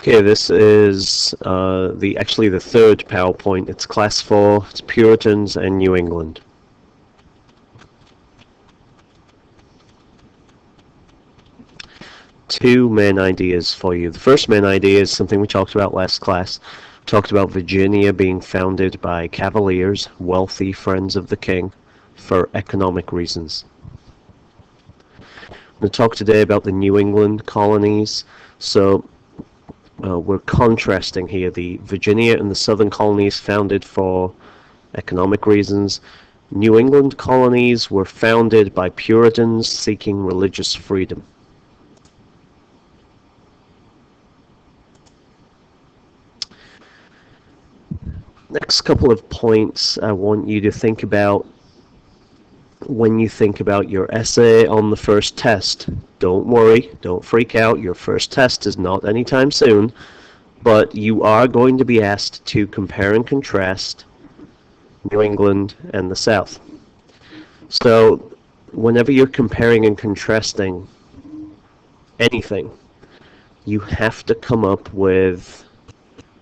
Okay, this is actually the third PowerPoint. It's Class 4, it's Puritans and New England. Two main ideas for you. The first main idea is something we talked about last class. We talked about Virginia being founded by Cavaliers, wealthy friends of the king, for economic reasons. I'm going to talk today about the New England colonies. So we're contrasting here the Virginia and the southern colonies founded for economic reasons. New England colonies were founded by Puritans seeking religious freedom. Next couple of points I want you to think about when you think about your essay on the first test. Don't worry, don't freak out, your first test is not anytime soon, but you are going to be asked to compare and contrast New England and the South. So whenever you're comparing and contrasting anything, you have to come up with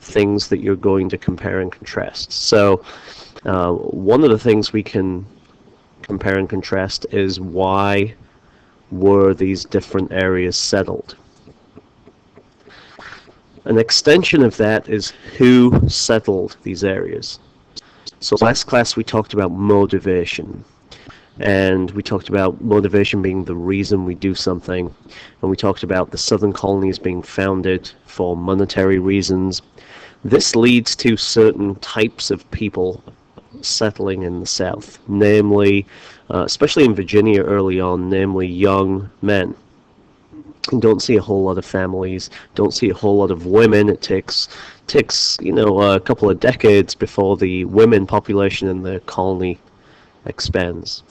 things that you're going to compare and contrast. So one of the things we can compare and contrast is why were these different areas settled. An extension of that is who settled these areas. So last class we talked about motivation, and we talked about motivation being the reason we do something, and we talked about the southern colonies being founded for monetary reasons. This leads to certain types of people settling in the South, namely, especially in Virginia early on, namely young men. You don't see a whole lot of families, don't see a whole lot of women. It takes a couple of decades before the women population in the colony expands.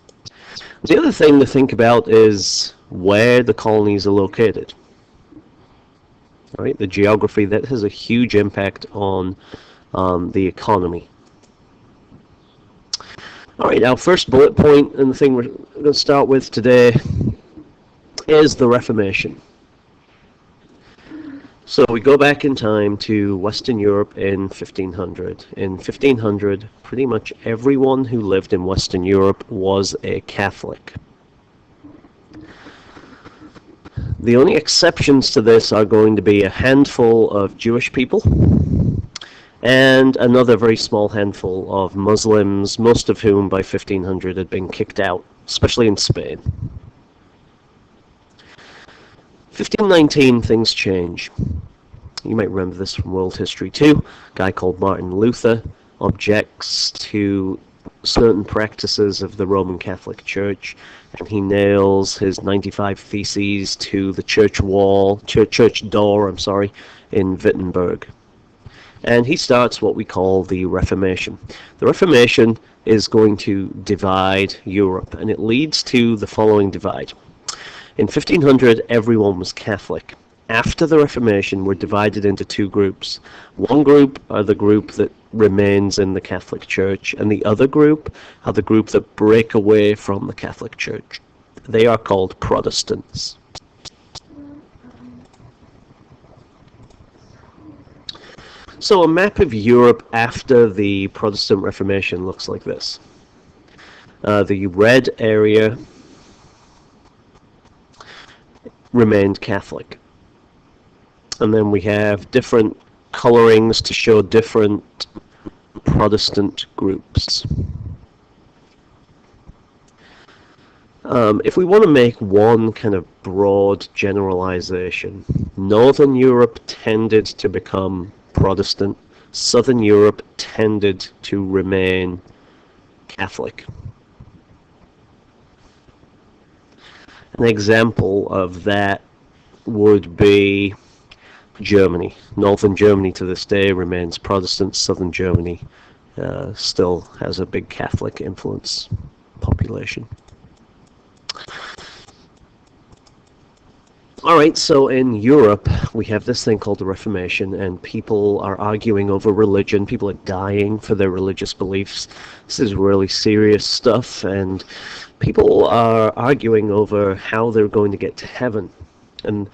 The other thing to think about is where the colonies are located. All right, the geography, that has a huge impact on the economy. All right, our first bullet point, and the thing we're going to start with today, is the Reformation. So we go back in time to Western Europe in 1500. In 1500, pretty much everyone who lived in Western Europe was a Catholic. The only exceptions to this are going to be a handful of Jewish people and another very small handful of Muslims, most of whom by 1500 had been kicked out, especially in Spain. 1519, things change. You might remember this from world history too. A guy called Martin Luther objects to certain practices of the Roman Catholic Church, and he nails his 95 Theses to the church door, in Wittenberg. And he starts what we call the Reformation. The Reformation is going to divide Europe, and it leads to the following divide. In 1500, everyone was Catholic. After the Reformation, we're divided into two groups. One group are the group that remains in the Catholic Church, and the other group are the group that break away from the Catholic Church. They are called Protestants. So a map of Europe after the Protestant Reformation looks like this. The red area remained Catholic. And then we have different colorings to show different Protestant groups. If we want to make one kind of broad generalization, Northern Europe tended to become Protestant, Southern Europe tended to remain Catholic. An example of that would be Germany. Northern Germany to this day remains Protestant. Southern Germany still has a big Catholic influence population. Alright, so in Europe we have this thing called the Reformation, and people are arguing over religion. People are dying for their religious beliefs. This is really serious stuff, and people are arguing over how they're going to get to heaven. And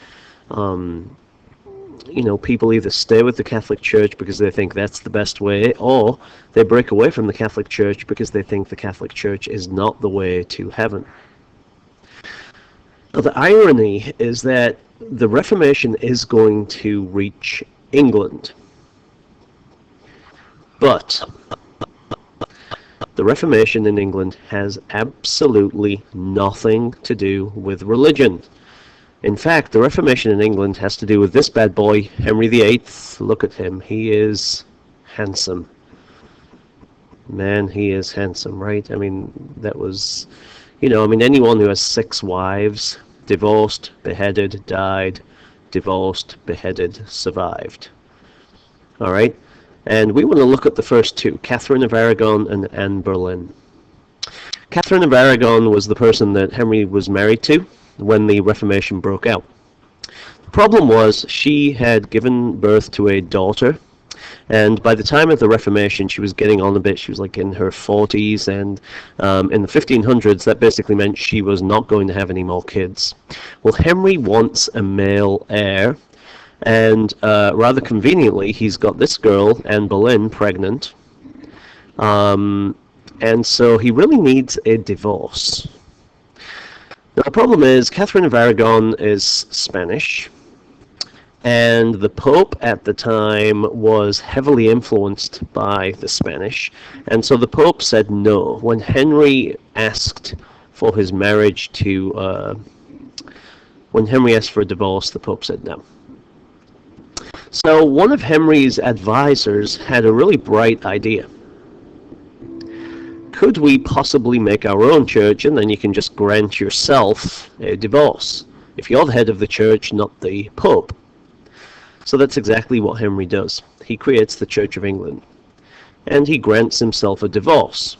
people either stay with the Catholic Church because they think that's the best way, or they break away from the Catholic Church because they think the Catholic Church is not the way to heaven. Now, the irony is that the Reformation is going to reach England. But the Reformation in England has absolutely nothing to do with religion. In fact, the Reformation in England has to do with this bad boy, Henry VIII. Look at him. He is handsome. Man, he is handsome, right? I mean, that was, anyone who has 6 wives, divorced, beheaded, died, divorced, beheaded, survived. All right? And we want to look at the first 2, Catherine of Aragon and Anne Boleyn. Catherine of Aragon was the person that Henry was married to when the Reformation broke out. The problem was she had given birth to a daughter, and by the time of the Reformation she was getting on a bit. She was like in her 40s, and in the 1500s that basically meant she was not going to have any more kids. Well, Henry wants a male heir, and rather conveniently he's got this girl, Anne Boleyn, pregnant, and so he really needs a divorce. Now, the problem is Catherine of Aragon is Spanish, and the Pope at the time was heavily influenced by the Spanish, and so the Pope said no. When Henry asked for his marriage when Henry asked for a divorce, the Pope said no. So one of Henry's advisors had a really bright idea. Could we possibly make our own church, and then you can just grant yourself a divorce, if you're the head of the church, not the Pope? So that's exactly what Henry does. He creates the Church of England, and he grants himself a divorce.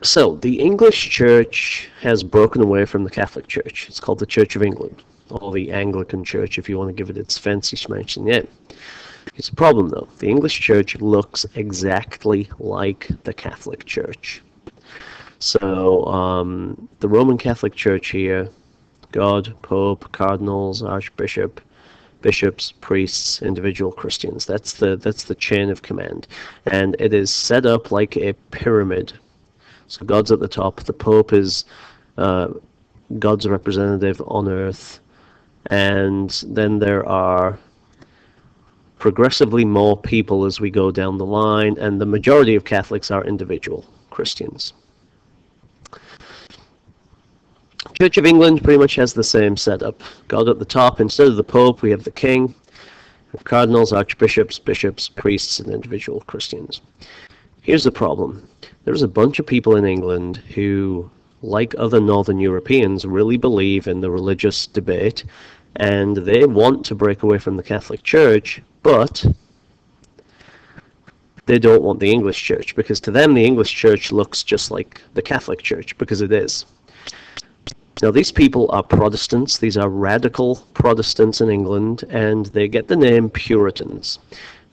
So, the English Church has broken away from the Catholic Church. It's called the Church of England, or the Anglican Church if you want to give it its fancy schmancy name. It's a problem though. The English Church looks exactly like the Catholic Church. So, the Roman Catholic Church here, God, Pope, Cardinals, Archbishop, bishops, priests, individual Christians. That's the chain of command. And it is set up like a pyramid. So God's at the top, the Pope is God's representative on earth, and then there are progressively more people as we go down the line, and the majority of Catholics are individual Christians. Church of England pretty much has the same setup. God at the top. Instead of the Pope, we have the King, cardinals, archbishops, bishops, priests, and individual Christians. Here's the problem. There's a bunch of people in England who, like other Northern Europeans, really believe in the religious debate, and they want to break away from the Catholic Church, but they don't want the English Church, because to them the English Church looks just like the Catholic Church, because it is. Now, these people are Protestants. These are radical Protestants in England, and they get the name Puritans.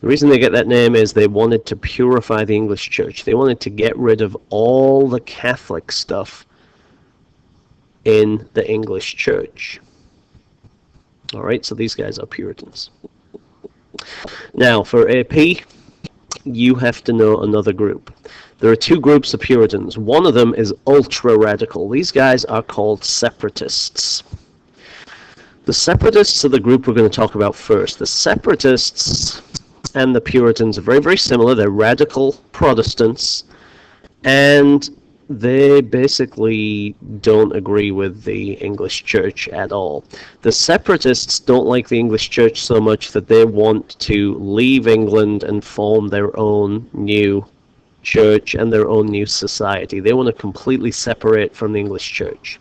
The reason they get that name is they wanted to purify the English Church. They wanted to get rid of all the Catholic stuff in the English Church. All right, so these guys are Puritans. Now, for AP, you have to know another group. There are 2 groups of Puritans. One of them is ultra-radical. These guys are called separatists. The separatists are the group we're going to talk about first. The separatists and the Puritans are very, very similar. They're radical Protestants, and they basically don't agree with the English Church at all. The separatists don't like the English Church so much that they want to leave England and form their own new church and their own new society. They want to completely separate from the English Church.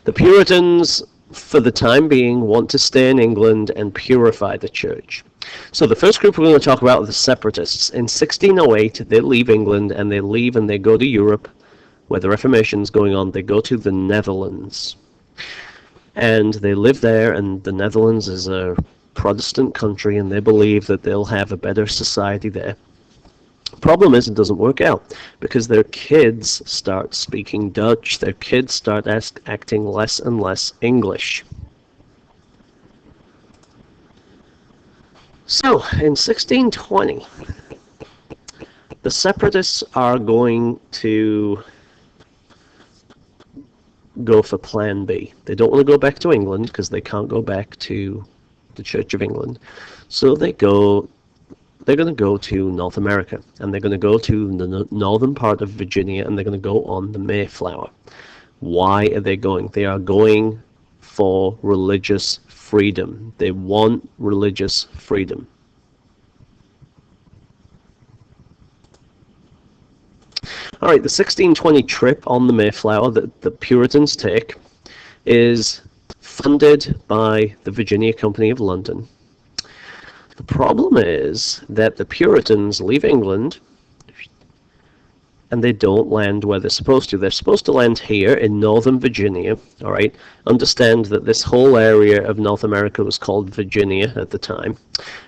The Puritans, for the time being, want to stay in England and purify the church. So the first group we're going to talk about are the separatists. In 1608, they leave England and they go to Europe, where the Reformation is going on. They go to the Netherlands. And they live there, and the Netherlands is a Protestant country, and they believe that they'll have a better society there. Problem is, it doesn't work out because their kids start speaking Dutch. Their kids start acting less and less English. So, in 1620, the separatists are going to go for Plan B. They don't want to go back to England because they can't go back to the Church of England. So they're going to go to North America, and they're going to go to the northern part of Virginia, and they're going to go on the Mayflower. Why are they going? They are going for religious freedom. They want religious freedom. All right, the 1620 trip on the Mayflower that the Puritans take is funded by the Virginia Company of London. The problem is that the Puritans leave England and they don't land where they're supposed to. They're supposed to land here in northern Virginia, all right? Understand that this whole area of North America was called Virginia at the time,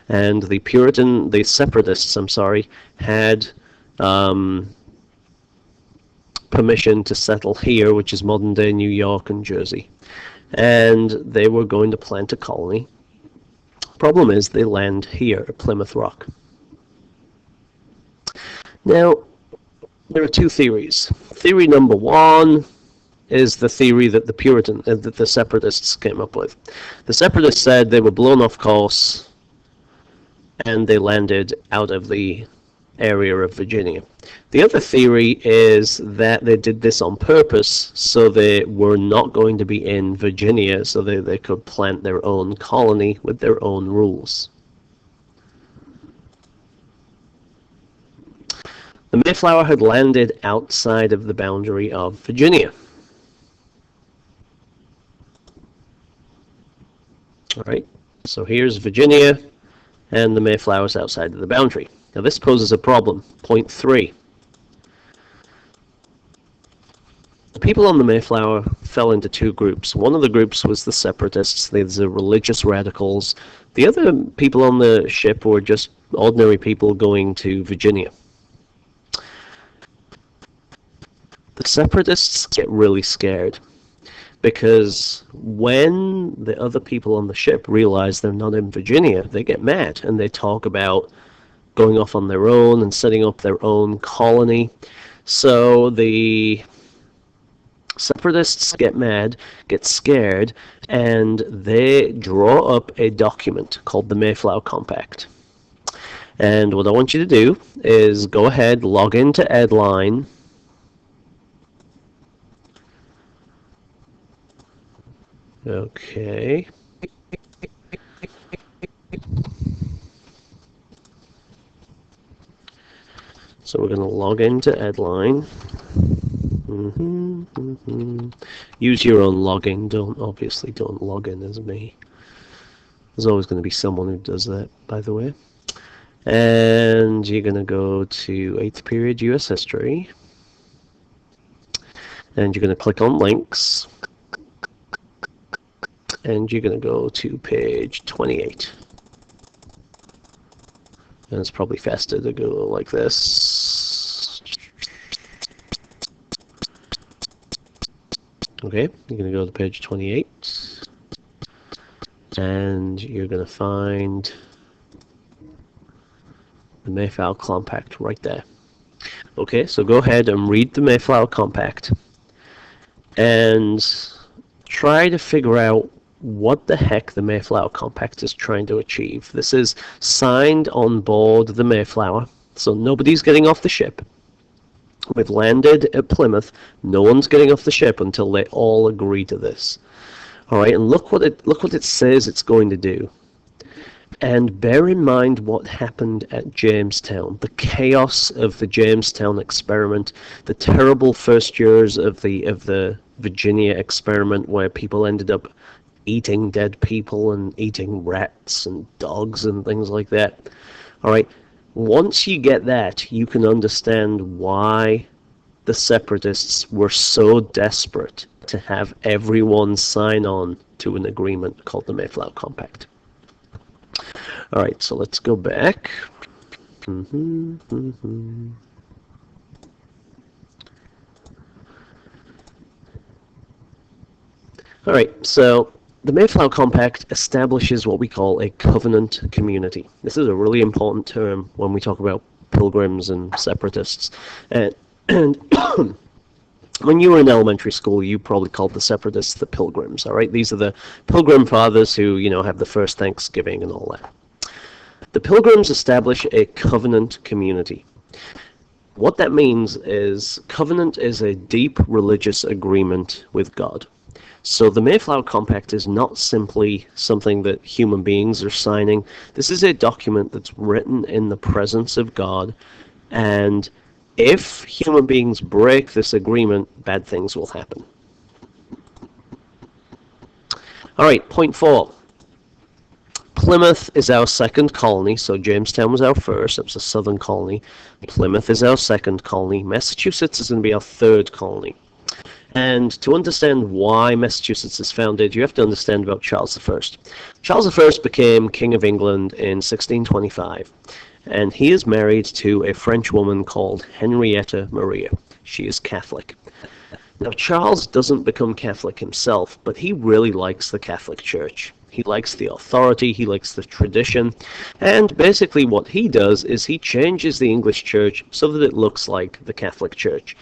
and the separatists, had permission to settle here, which is modern-day New York and Jersey, and they were going to plant a colony. Problem is, they land here at Plymouth Rock. Now, there are two theories. Theory number one is the theory that the separatists came up with. The separatists said they were blown off course and they landed out of the area of Virginia. The other theory is that they did this on purpose, so they were not going to be in Virginia, so they could plant their own colony with their own rules. The Mayflower had landed outside of the boundary of Virginia. All right, so here's Virginia, and the Mayflower's outside of the boundary. Now this poses a problem. Point 3. The people on the Mayflower fell into two groups. One of the groups was the separatists, the religious radicals. The other people on the ship were just ordinary people going to Virginia. The separatists get really scared because when the other people on the ship realize they're not in Virginia, they get mad and they talk about going off on their own and setting up their own colony. So the separatists get mad, get scared, and they draw up a document called the Mayflower Compact. And what I want you to do is go ahead, log into Edline. Okay. So we're going to log into Edline. Use your own login. Obviously don't log in as me. There's always going to be someone who does that, by the way. And you're going to go to 8th period US history. And you're going to click on links. And you're going to go to page 28. And it's probably faster to go like this. Okay, you're going to go to page 28. And you're going to find the Mayflower Compact right there. Okay, so go ahead and read the Mayflower Compact. And try to figure out what the heck the Mayflower Compact is trying to achieve. This is signed on board the Mayflower, so nobody's getting off the ship. We've landed at Plymouth. No one's getting off the ship until they all agree to this. All right, and look what it says it's going to do. And bear in mind what happened at Jamestown, the chaos of the Jamestown experiment, the terrible first years of the Virginia experiment where people ended up eating dead people and eating rats and dogs and things like that. All right, once you get that, you can understand why the separatists were so desperate to have everyone sign on to an agreement called the Mayflower Compact. All right, so let's go back. All right, so the Mayflower Compact establishes what we call a covenant community. This is a really important term when we talk about pilgrims and separatists. And when you were in elementary school, you probably called the separatists the pilgrims, all right? These are the pilgrim fathers who, have the first Thanksgiving and all that. The pilgrims establish a covenant community. What that means is covenant is a deep religious agreement with God. So the Mayflower Compact is not simply something that human beings are signing. This is a document that's written in the presence of God, and if human beings break this agreement, bad things will happen. All right, point 4. Plymouth is our second colony, so Jamestown was our first. It was a southern colony. Plymouth is our second colony. Massachusetts is going to be our third colony. And to understand why Massachusetts is founded, you have to understand about Charles I. Charles I became King of England in 1625, and he is married to a French woman called Henrietta Maria. She is Catholic. Now, Charles doesn't become Catholic himself, but he really likes the Catholic Church. He likes the authority, he likes the tradition, and basically what he does is he changes the English Church so that it looks like the Catholic Church.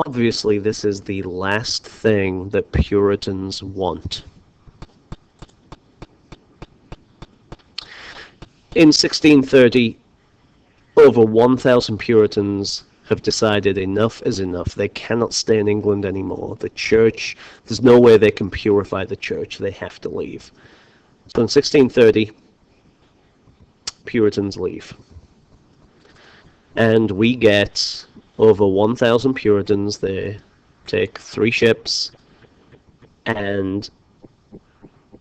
Obviously, this is the last thing that Puritans want. In 1630, over 1,000 Puritans have decided enough is enough. They cannot stay in England anymore. The church, there's no way they can purify the church. They have to leave. So in 1630, Puritans leave. And we get over 1,000 Puritans. They take 3 ships and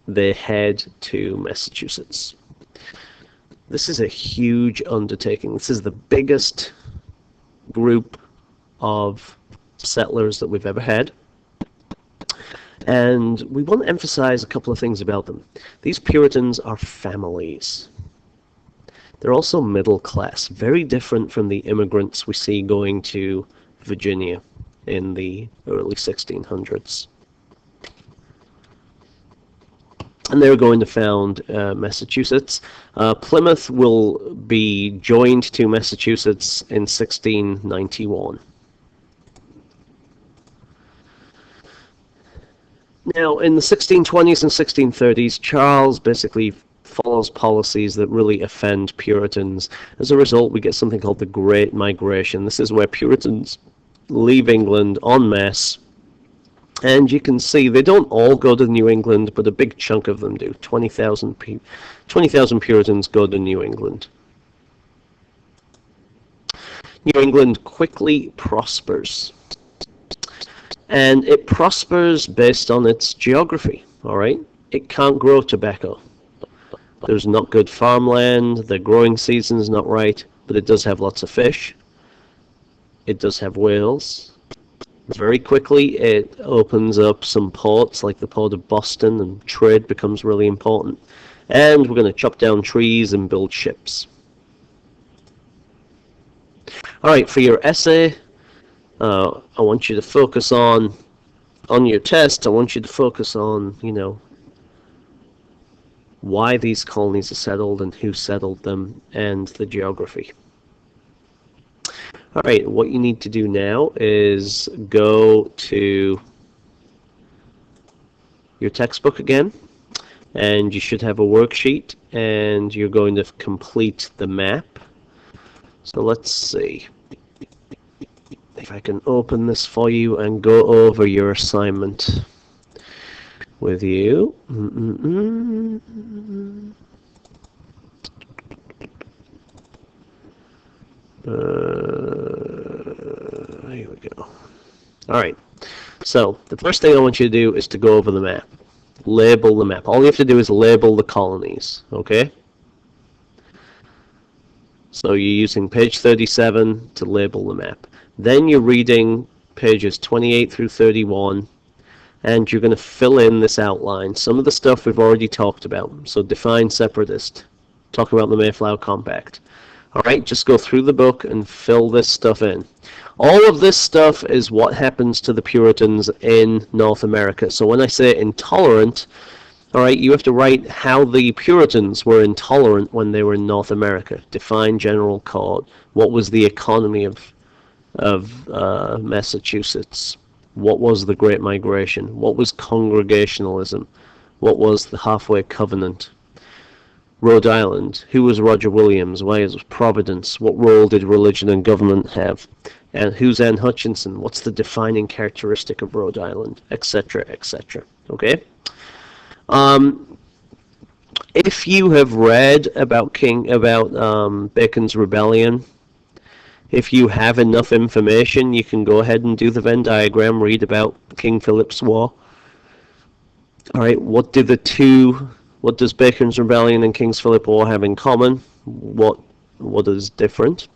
they head to Massachusetts. This is a huge undertaking. This is the biggest group of settlers that we've ever had. And we want to emphasize a couple of things about them. These Puritans are families. They're also middle class, very different from the immigrants we see going to Virginia in the early 1600s. And they're going to found Massachusetts. Plymouth will be joined to Massachusetts in 1691. Now, in the 1620s and 1630s, Charles basically follows policies that really offend Puritans. As a result, we get something called the Great Migration. This is where Puritans leave England en masse. And you can see they don't all go to New England, but a big chunk of them do. 20,000 Puritans go to New England. New England quickly prospers. And it prospers based on its geography, all right? It can't grow tobacco. There's not good farmland, the growing season's not right, but it does have lots of fish. It does have whales. Very quickly, it opens up some ports, like the port of Boston, and trade becomes really important. And we're going to chop down trees and build ships. All right, for your essay, I want you to focus on your test, I want you to focus on, why these colonies are settled and who settled them and the geography. All right, what you need to do now is go to your textbook again, and you should have a worksheet, and you're going to complete the map. So let's see if I can open this for you and go over your assignment with you. Here we go. All right. So the first thing I want you to do is to go over the map. Label the map. All you have to do is label the colonies, okay? So you're using page 37 to label the map. Then you're reading pages 28 through 31, and you're going to fill in this outline. Some of the stuff we've already talked about. So define separatist, talk about the Mayflower Compact. All right, just go through the book and fill this stuff in. All of this stuff is what happens to the Puritans in North America. So when I say intolerant, all right, you have to write how the Puritans were intolerant when they were in North America. Define general code. What was the economy of Massachusetts? What was the Great Migration? What was Congregationalism? What was the Halfway Covenant? Rhode Island. Who was Roger Williams? Why is Providence? What role did religion and government have? And who's Anne Hutchinson? What's the defining characteristic of Rhode Island? Etc. Etc. Okay. If you have read about Bacon's Rebellion, if you have enough information, you can go ahead and do the Venn diagram, read about King Philip's War. All right, what does Bacon's Rebellion and King Philip's War have in common? What is different?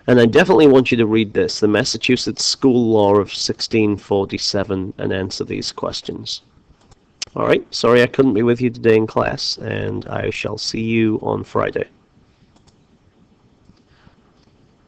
And I definitely want you to read this, the Massachusetts School Law of 1647, and answer these questions. All right, sorry I couldn't be with you today in class, and I shall see you on Friday.